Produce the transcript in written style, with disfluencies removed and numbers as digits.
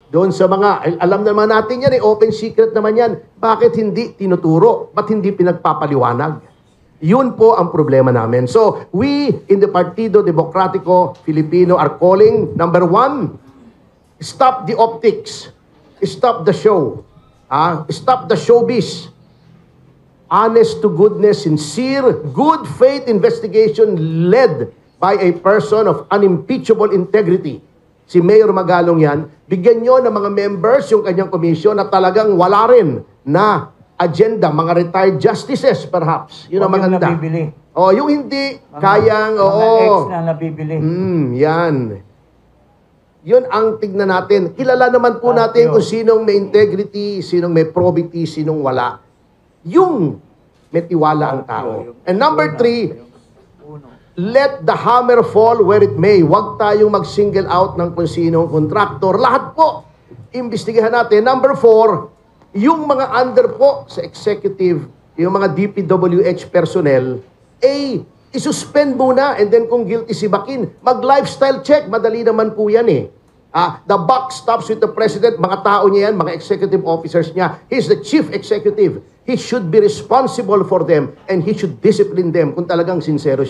Doon sa mga, alam naman natin yan, open secret naman yan. Bakit hindi tinuturo? Ba't hindi pinagpapaliwanag? Yun po ang problema namin. So, we in the Partido Demokratiko Filipino are calling, number one, stop the optics. Stop the show. Stop the showbiz. Honest to goodness, sincere, good faith investigation led by a person of unimpeachable integrity. Si Mayor Magalong yan, bigyan nyo ng mga members yung kanyang komisyon na talagang wala rin na agenda, mga retired justices perhaps. Yun ang maganda. Nabibili. O, yung hindi kayang, Ex na nabibili. yan. Yun ang tignan natin. Kilala naman po natin kung sinong may integrity, sinong may probity, sinong wala. Yung may tiwala ang tao. And number three, let the hammer fall where it may. Huwag tayong mag-single out ng kung sinong contractor. Lahat po, imbestigahan natin. Number four, yung mga under po sa executive, yung mga DPWH personnel, isuspend muna and then kung guilty si Bakin, mag-lifestyle check. Madali naman po yan eh. The buck stops with the president. Mga tao niya yan, mga executive officers niya. He's the chief executive. He should be responsible for them and he should discipline them kung talagang sincero siya.